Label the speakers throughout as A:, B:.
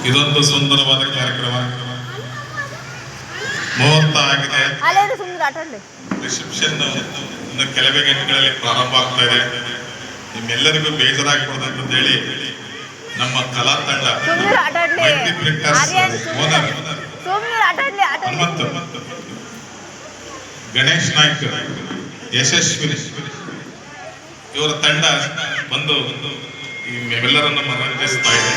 A: ಇದೊಂದು ಸುಂದರವಾದ ಕಾರ್ಯಕ್ರಮ. ಮುಹೂರ್ತ ಆಗಿದೆ. ರಿಸೆಪ್ಷನ್ ಇನ್ನು ಕೆಲವೇ ಗಂಟೆಗಳಲ್ಲಿ ಪ್ರಾರಂಭ ಆಗ್ತಾ ಇದೆ. ನಿಮ್ಮೆಲ್ಲರಿಗೂ ಬೇಜಾರಾಗಬಾರ್ದು ಅಂತ ಹೇಳಿ ನಮ್ಮ ಕಲಾ ತಂಡ ಹನುಮಂತು, ಗಣೇಶ್ ನಾಯ್ಕ, ಯಶಸ್ವಿ ಇವರ ತಂಡ ಬಂದು ನಿಮ್ಮೆಲ್ಲರನ್ನ ಮನರಂಜಿಸ್ತಾ ಇದೆ.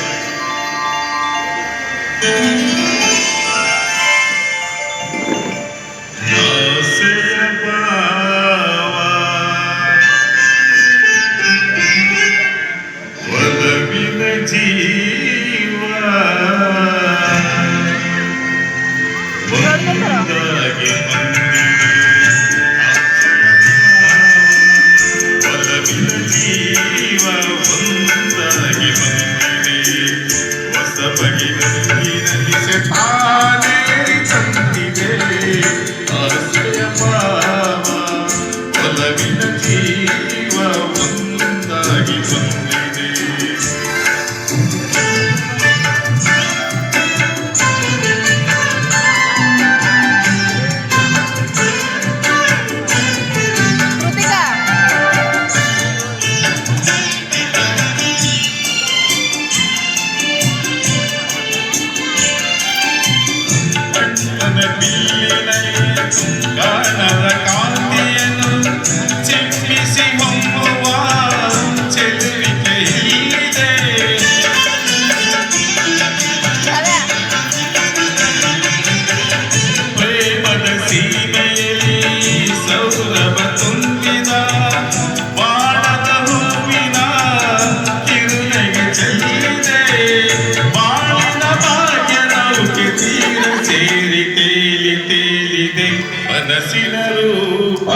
A: ಮನಸ್ಸಿನ ರೂಪ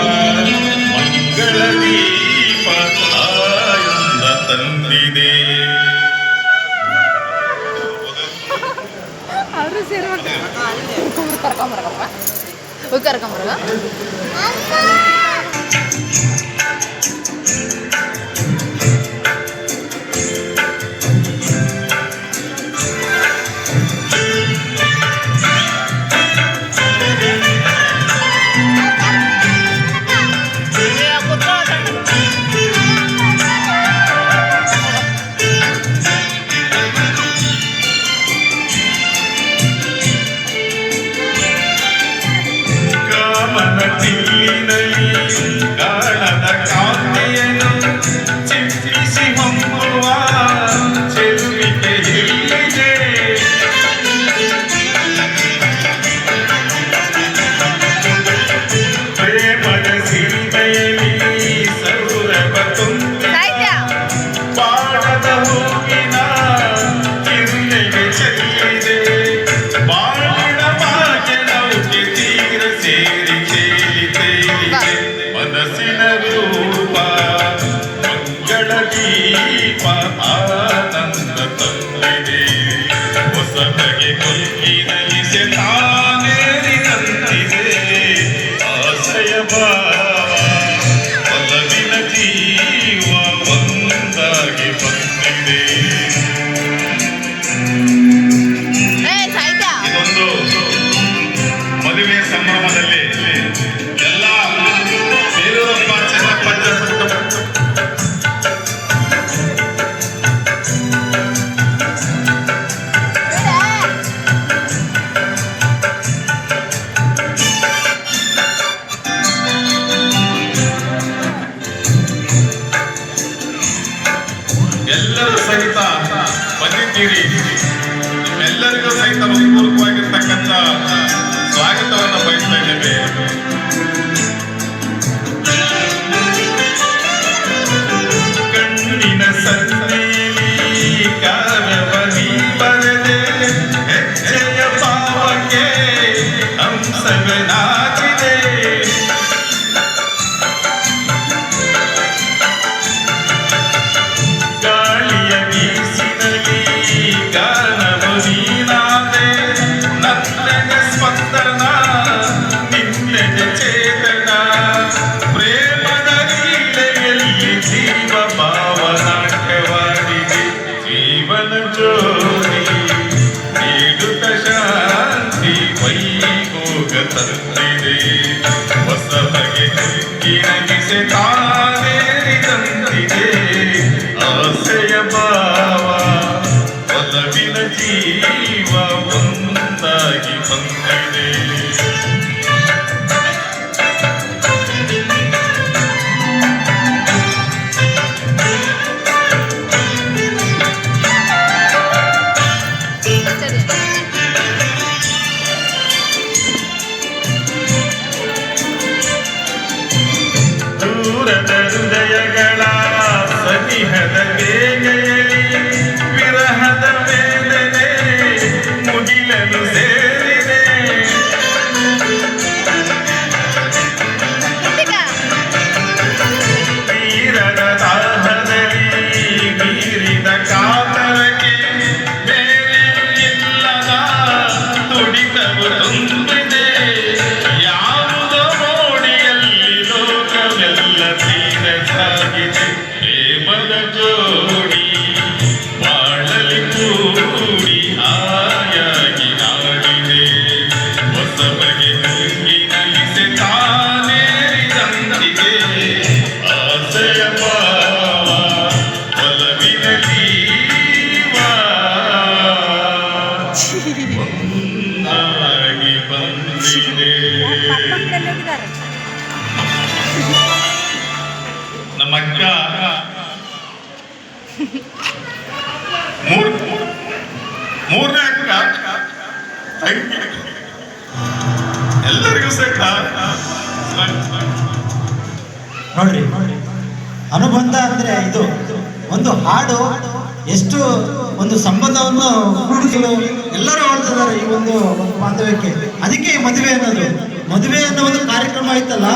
A: ಮಂಗಳ ದೀಪ ಆನಂದ ತಂದಿದೆ.
B: ಅವರು ಕರ್ಕೊಂಬರಗ
A: ಎಲ್ಲರೂ ಸಹಿತ ಬಂದಿದ್ದೀರಿ. ನಿಮ್ಮೆಲ್ಲರಿಗೂ ಸಹಿತ ಪೂರ್ವವಾಗಿರ್ತಕ್ಕಂಥ ಸ್ವಾಗತವನ್ನು ಬಯಸ್ತಾ ಇದ್ದೇವೆ. ಕಣ್ಣಿನ ಸನ್ನೆಯಲ್ಲಿ ಕಾವ್ಯವನಿ ಬರದೆ ಹೆಜ್ಜೆಯ ಪಾವಕ್ಕೆ ಹಂಸವನಾಗಿದೆ. ಜೀವ ಒಂದಾಗಿ ಬಂದಿದೆ. ದೂರದ ಹೃದಯಗಳ ಸನಿಹದ ಬೇಗೆಯಲಿ ವಿರಹದ ವೇದನೆ ಮುಗಿಲಲು ಸೇರಿದೆ. ತೀರದ ದಾಹದಲ್ಲಿ ಮೀರಿದ ಕಾತರಕ್ಕೆ ಬೇರೆ ಇಲ್ಲದ ತುಡಿತವು ತುಂಬಿದೆ. ಯಾವುದೋ ಮೋಡಿಯಲ್ಲಿ ಲೋಕವೆಲ್ಲ ತೀರ ಸಾಗಿದೆ. ಪ್ರೇಮದ ಜೋಡಿ ಬಾಳಲಿ ಕೂಡಿ ಹಾಯಾಗಿ ಆಡಿದೆ. ಹೊಸ ಬಗೆ ನುಂಗಿನಲಿಸೆ ತಾನೇರಿದಂತಿದೆ. ಆಸೆಯ ಭಾವ ಒಲವಿನ ಜೀವ ಒಂದಾಗಿ ಬಂದಿದೆ. ನಮ್ಮ ಅಕ್ಕ ಮೂರನೇ ಅಕ್ಕ ತಂಗಿ ಎಲ್ಲರಿಗೂ ಸಹ
C: ನೋಡ್ರಿ ಅನುಬಂಧ ಅಂದ್ರೆ ಇದು ಒಂದು ಹಾಡು ಎಷ್ಟು ಒಂದು ಸಂಬಂಧವನ್ನು ಕೂಡಿಸಲು ಎಲ್ಲರೂ ಹೇಳ್ತಿದ್ದಾರೆ ಈ ಒಂದು ಬಾಂಧವ್ಯಕ್ಕೆ. ಅದಕ್ಕೆ ಈ ಮದುವೆ ಅನ್ನೋದು. ಮದುವೆ ಅನ್ನೋ ಒಂದು ಕಾರ್ಯಕ್ರಮ ಐತಲ್ಲ,